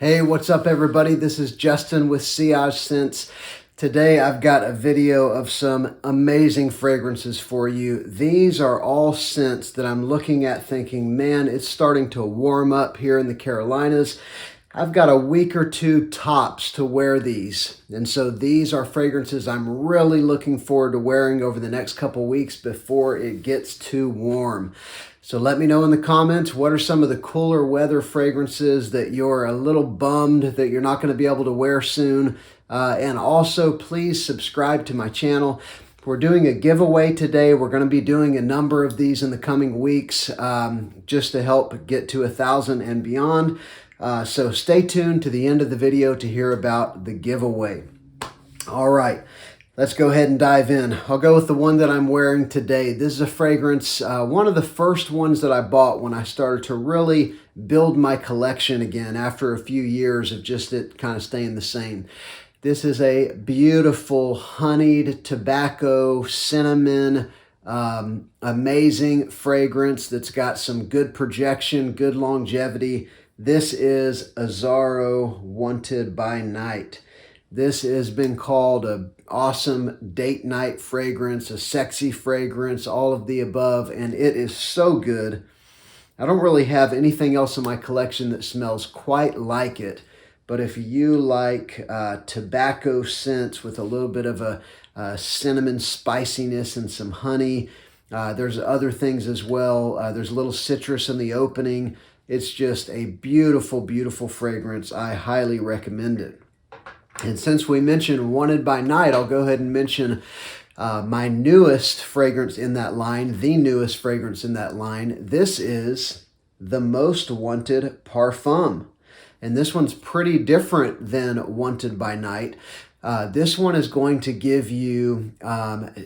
Hey, what's up everybody? This is Justin with Sillage Scents. Today I've got a video of some amazing fragrances for you. These are all scents that I'm looking at thinking, man, it's starting to warm up here in the Carolinas. I've got a week or two tops to wear these. And so these are fragrances I'm really looking forward to wearing over the next couple weeks before it gets too warm. So let me know in the comments, what are some of the cooler weather fragrances that you're a little bummed that you're not going to be able to wear soon. And also please subscribe to my channel. We're doing a giveaway today. We're going to be doing a number of these in the coming weeks just to help get to 1,000 and beyond. So stay tuned to the end of the video to hear about the giveaway. All right, let's go ahead and dive in. I'll go with the one that I'm wearing today. This is a fragrance, one of the first ones that I bought when I started to really build my collection again after a few years of just it kind of staying the same. This is a beautiful honeyed tobacco, cinnamon, amazing fragrance that's got some good projection, good longevity. This is Azzaro Wanted by Night. This has been called an awesome date night fragrance, a sexy fragrance, all of the above, and it is so good. I don't really have anything else in my collection that smells quite like it, but if you like tobacco scents with a little bit of a cinnamon spiciness and some honey, there's other things as well. There's a little citrus in the opening. It's just a beautiful, beautiful fragrance. I highly recommend it. And since we mentioned Wanted by Night, I'll go ahead and mention my newest fragrance in that line, the newest fragrance in that line. This is the Most Wanted Parfum. And this one's pretty different than Wanted by Night. This one is going to give you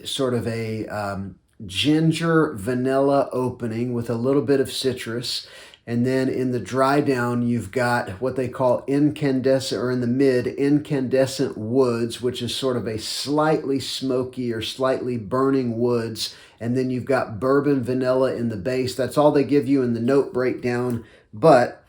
sort of a ginger vanilla opening with a little bit of citrus. And then in the dry down, you've got what they call incandescent, or in the mid, incandescent woods, which is sort of a slightly smoky or slightly burning woods. And then you've got bourbon vanilla in the base. That's all they give you in the note breakdown. But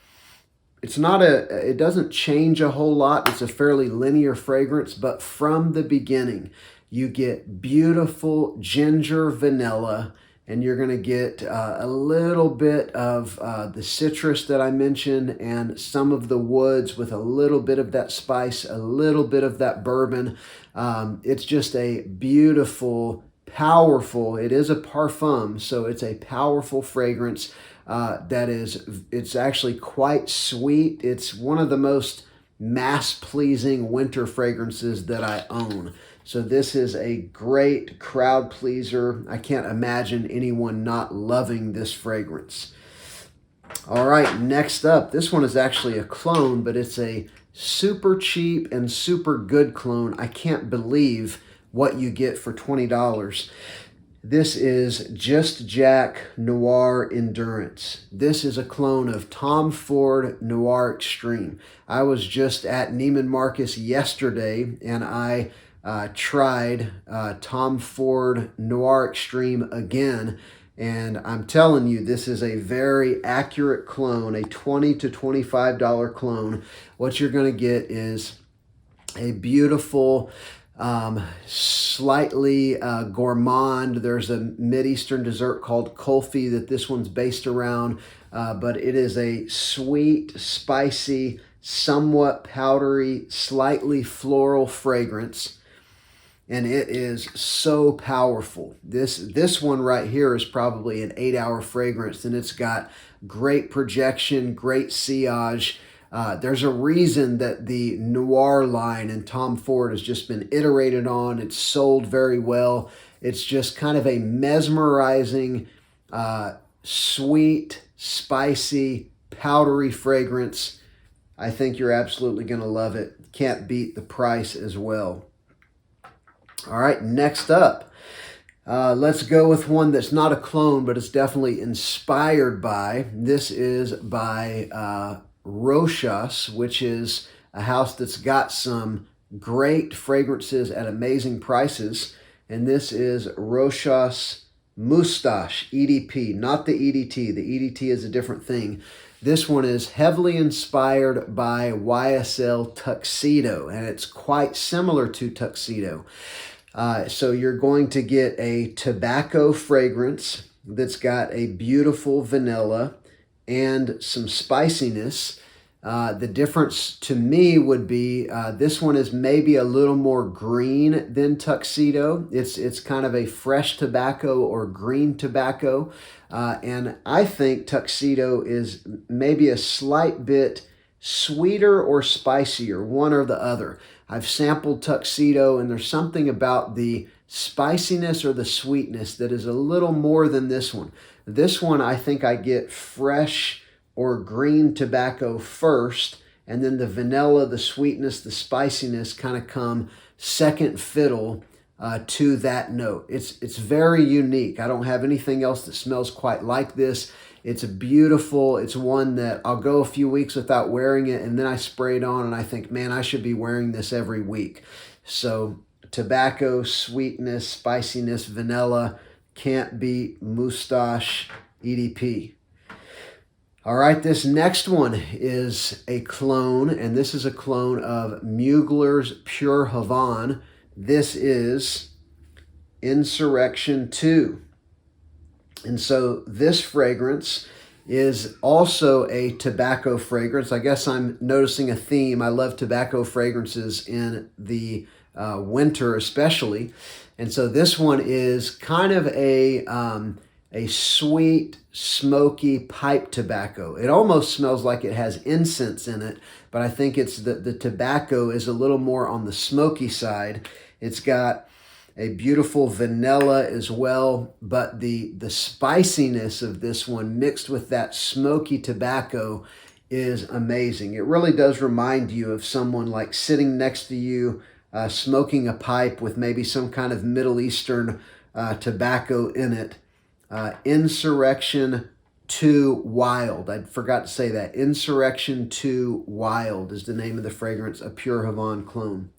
it's not it doesn't change a whole lot. It's a fairly linear fragrance. But from the beginning, you get beautiful ginger vanilla. And you're going to get a little bit of the citrus that I mentioned and some of the woods with a little bit of that spice, a little bit of that bourbon. It's just a beautiful, powerful, it is a parfum, so it's a powerful fragrance it's actually quite sweet. It's one of the most mass-pleasing winter fragrances that I own. So this is a great crowd pleaser. I can't imagine anyone not loving this fragrance. All right, next up, this one is actually a clone, but it's a super cheap and super good clone. I can't believe what you get for $20. This is Just Jack Noir Endurance. This is a clone of Tom Ford Noir Extreme. I was just at Neiman Marcus yesterday, and I tried Tom Ford Noir Extreme again, and I'm telling you, this is a very accurate clone, a $20 to $25 clone. What you're going to get is a beautiful, slightly gourmand. There's a Mideastern dessert called kulfi that this one's based around, but it is a sweet, spicy, somewhat powdery, slightly floral fragrance. And it is so powerful. This one right here is probably an 8-hour fragrance, and it's got great projection, great sillage. There's a reason that the Noir line in Tom Ford has just been iterated on. It's sold very well. It's just kind of a mesmerizing, sweet, spicy, powdery fragrance. I think you're absolutely going to love it. Can't beat the price as well. All right, next up, let's go with one that's not a clone, but it's definitely inspired by. This is by Rochas, which is a house that's got some great fragrances at amazing prices. And this is Rochas Moustache EDP, not the EDT. The EDT is a different thing. This one is heavily inspired by YSL Tuxedo, and it's quite similar to Tuxedo. So you're going to get a tobacco fragrance that's got a beautiful vanilla and some spiciness. The difference to me would be this one is maybe a little more green than Tuxedo. It's kind of a fresh tobacco or green tobacco. And I think Tuxedo is maybe a slight bit sweeter or spicier, one or the other. I've sampled Tuxedo, and there's something about the spiciness or the sweetness that is a little more than this one. This one, I think I get fresh or green tobacco first, and then the vanilla, the sweetness, the spiciness kind of come second fiddle to that note. It's very unique. I don't have anything else that smells quite like this. It's beautiful. It's one that I'll go a few weeks without wearing it, and then I spray it on and I think, man, I should be wearing this every week. So tobacco, sweetness, spiciness, vanilla, can't beat Moustache EDP. All right, this next one is a clone, and this is a clone of Mugler's Pure Havane. This is Insurrection 2. And so this fragrance is also a tobacco fragrance. I guess I'm noticing a theme. I love tobacco fragrances in the winter especially. And so this one is kind of a sweet, smoky pipe tobacco. It almost smells like it has incense in it, but I think it's the tobacco is a little more on the smoky side. It's got a beautiful vanilla as well, but the spiciness of this one mixed with that smoky tobacco is amazing. It really does remind you of someone like sitting next to you, smoking a pipe with maybe some kind of Middle Eastern tobacco in it. Insurrection 2 Wild. I forgot to say that. Insurrection 2 Wild is the name of the fragrance, a Pure Havane clone.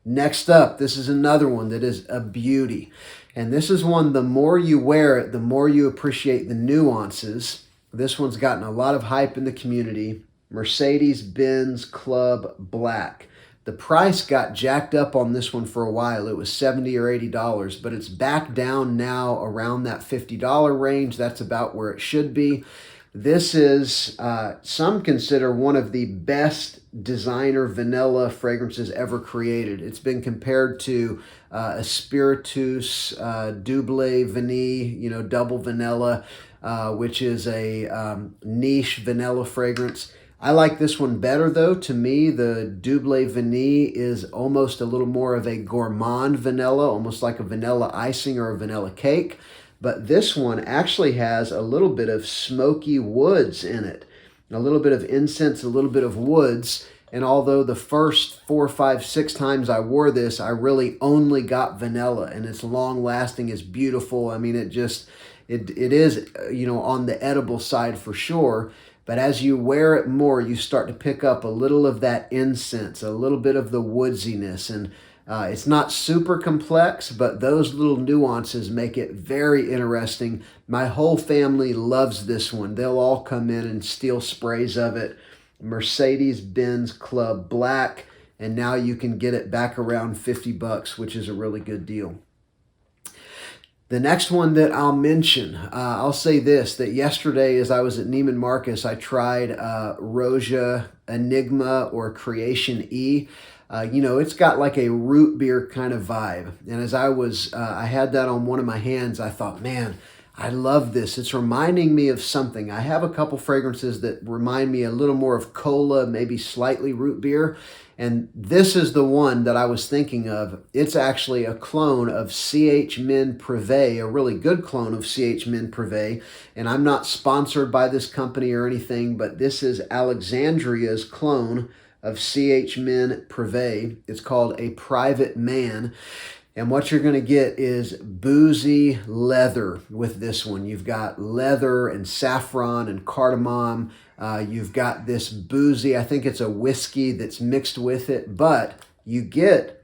Next up, this is another one that is a beauty. And this is one, the more you wear it, the more you appreciate the nuances. This one's gotten a lot of hype in the community. Mercedes-Benz Club Black. The price got jacked up on this one for a while. It was $70 or $80, but it's back down now around that $50 range. That's about where it should be. This is, some consider one of the best designer vanilla fragrances ever created. It's been compared to a Spiritus Double Vanille, double vanilla, which is a niche vanilla fragrance. I like this one better though. To me, the Double Vanille is almost a little more of a gourmand vanilla, almost like a vanilla icing or a vanilla cake. But this one actually has a little bit of smoky woods in it, a little bit of incense, a little bit of woods. And although the first 4, 5, 6 times I wore this, I really only got vanilla, and it's long lasting, it's beautiful. I mean, it is, on the edible side for sure. But as you wear it more, you start to pick up a little of that incense, a little bit of the woodsiness, and it's not super complex, but those little nuances make it very interesting. My whole family loves this one. They'll all come in and steal sprays of it. Mercedes-Benz Club Black, and now you can get it back around $50, which is a really good deal. The next one that I'll mention, I'll say this, that yesterday as I was at Neiman Marcus, I tried Roja Enigma or Creation E. It's got like a root beer kind of vibe. And as I had that on one of my hands, I thought, man, I love this. It's reminding me of something. I have a couple fragrances that remind me a little more of cola, maybe slightly root beer. And this is the one that I was thinking of. It's actually a clone of CH Men Privé, a really good clone of CH Men Privé. And I'm not sponsored by this company or anything, but this is Alexandria's clone of CH Men Privé. It's called A Private Man. And what you're going to get is boozy leather with this one. You've got leather and saffron and cardamom. You've got this boozy, I think it's a whiskey that's mixed with it, but you get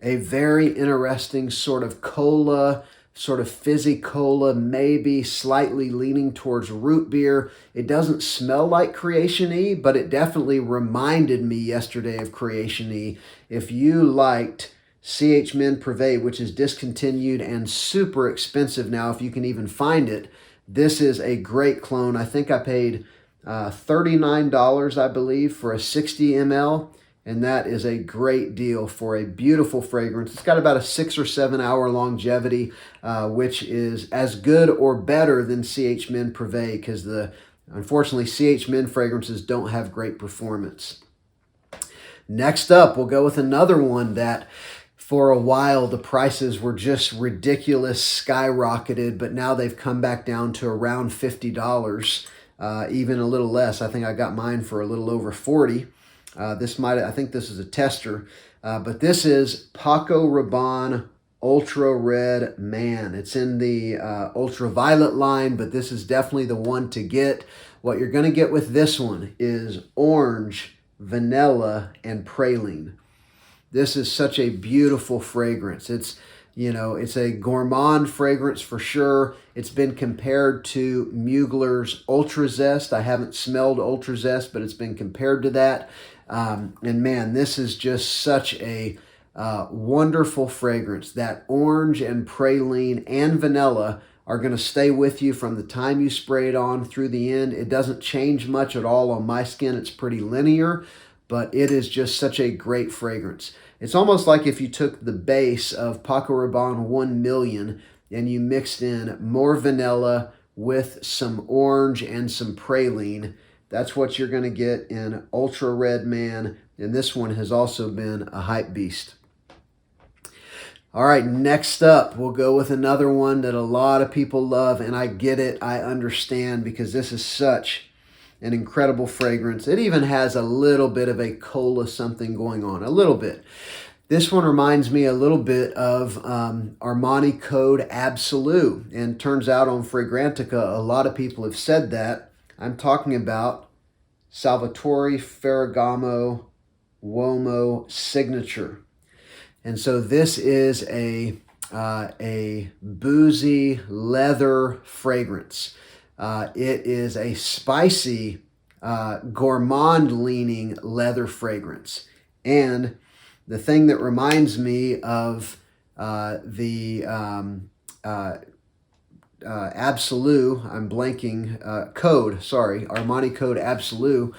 a very interesting sort of cola sort of fizzy cola, maybe slightly leaning towards root beer. It doesn't smell like Creation E, but it definitely reminded me yesterday of Creation E. If you liked CH Men Privé, which is discontinued and super expensive now if you can even find it, this is a great clone. I think I paid $39, I believe, for a 60 ml. And that is a great deal for a beautiful fragrance. It's got about a 6 or 7 hour longevity, which is as good or better than CH Men Privé, because unfortunately CH Men fragrances don't have great performance. Next up, we'll go with another one that for a while the prices were just ridiculous, skyrocketed, but now they've come back down to around $50, even a little less. I think I got mine for a little over 40. I think this is a tester, but this is Paco Rabanne Ultra Red Man. It's in the ultraviolet line, but this is definitely the one to get. What you're going to get with this one is orange, vanilla, and praline. This is such a beautiful fragrance. It's a gourmand fragrance for sure. It's been compared to Mugler's Ultra Zest. I haven't smelled Ultra Zest, but it's been compared to that. And man, this is just such a wonderful fragrance. That orange and praline and vanilla are going to stay with you from the time you spray it on through the end. It doesn't change much at all on my skin. It's pretty linear, but it is just such a great fragrance. It's almost like if you took the base of Paco Rabanne 1 million and you mixed in more vanilla with some orange and some praline. That's what you're going to get in Ultra Red Man, and this one has also been a hype beast. All right, next up, we'll go with another one that a lot of people love, and I get it, I understand, because this is such an incredible fragrance. It even has a little bit of a cola something going on, a little bit. This one reminds me a little bit of Armani Code Absolute, and turns out on Fragrantica, a lot of people have said that. I'm talking about Salvatore Ferragamo Uomo Signature. And so this is a boozy leather fragrance. It is a spicy, gourmand-leaning leather fragrance. And the thing that reminds me of Absolute, I'm blanking, Armani Code Absolute,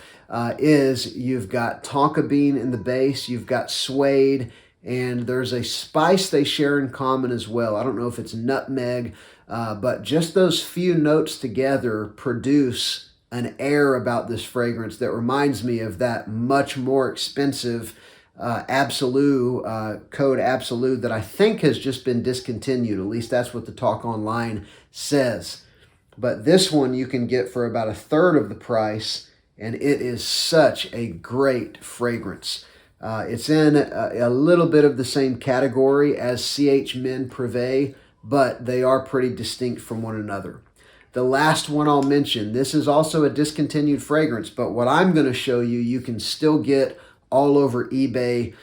is you've got tonka bean in the base, you've got suede, and there's a spice they share in common as well. I don't know if it's nutmeg, but just those few notes together produce an air about this fragrance that reminds me of that much more expensive Code Absolute that I think has just been discontinued. At least that's what the talk online says. But this one you can get for about 1/3 of the price, and it is such a great fragrance. It's in a little bit of the same category as CH Men Privé, but they are pretty distinct from one another. The last one I'll mention, this is also a discontinued fragrance, but what I'm going to show you, you can still get all over eBay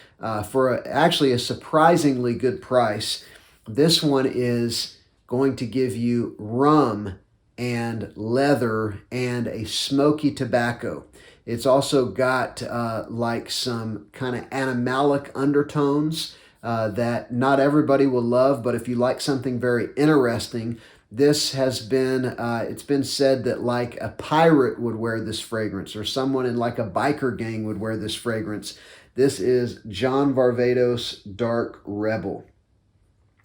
for actually a surprisingly good price. This one is going to give you rum and leather and a smoky tobacco. It's also got like some kind of animalic undertones that not everybody will love, but if you like something very interesting, this has been, it's been said that like a pirate would wear this fragrance, or someone in like a biker gang would wear this fragrance. This is John Varvatos Dark Rebel.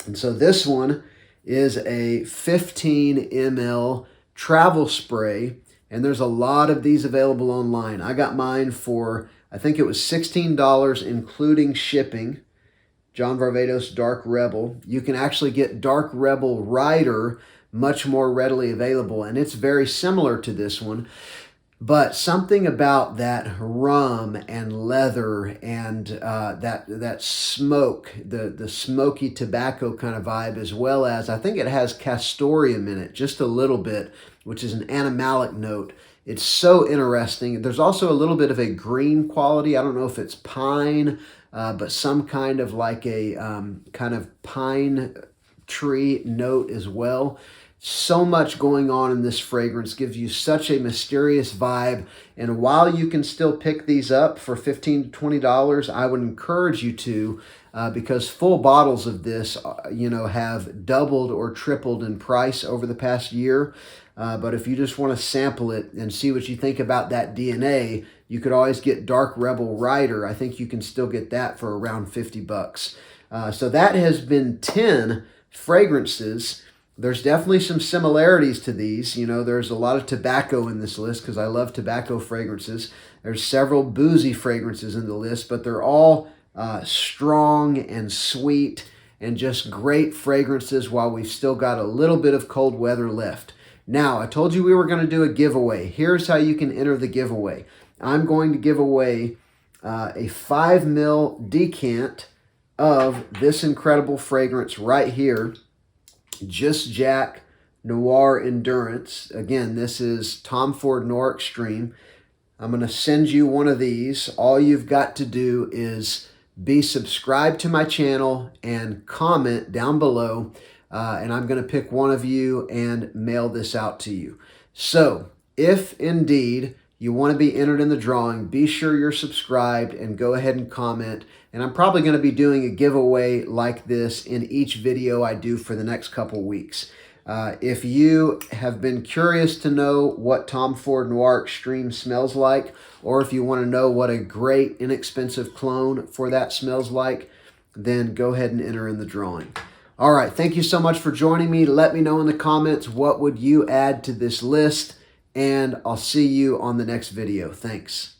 And so this one is a 15 ml travel spray, and there's a lot of these available online. I got mine for, I think it was $16 including shipping. John Varvatos Dark Rebel. You can actually get Dark Rebel Rider much more readily available, and it's very similar to this one. But something about that rum and leather and that smoke, the smoky tobacco kind of vibe, as well as I think it has castoreum in it, just a little bit, which is an animalic note. It's so interesting. There's also a little bit of a green quality. I don't know if it's pine, but some kind of like a kind of pine tree note as well. So much going on in this fragrance, gives you such a mysterious vibe. And while you can still pick these up for $15 to $20, I would encourage you to, because full bottles of this, have doubled or tripled in price over the past year. But if you just want to sample it and see what you think about that DNA, you could always get Dark Rebel Rider. I think you can still get that for around 50 bucks. So that has been 10 fragrances. There's definitely some similarities to these. There's a lot of tobacco in this list because I love tobacco fragrances. There's several boozy fragrances in the list, but they're all strong and sweet and just great fragrances while we've still got a little bit of cold weather left. Now, I told you we were going to do a giveaway. Here's how you can enter the giveaway. I'm going to give away a 5 ml decant of this incredible fragrance right here, Just Jack Noir Endurance. Again, this is Tom Ford Noir Extreme. I'm going to send you one of these. All you've got to do is be subscribed to my channel and comment down below, and I'm going to pick one of you and mail this out to you. So, if indeed you want to be entered in the drawing, be sure you're subscribed and go ahead and comment. And I'm probably going to be doing a giveaway like this in each video I do for the next couple weeks. If you have been curious to know what Tom Ford Noir Extreme smells like, or if you want to know what a great inexpensive clone for that smells like, then go ahead and enter in the drawing. All right, thank you so much for joining me. Let me know in the comments what would you add to this list, and I'll see you on the next video. Thanks.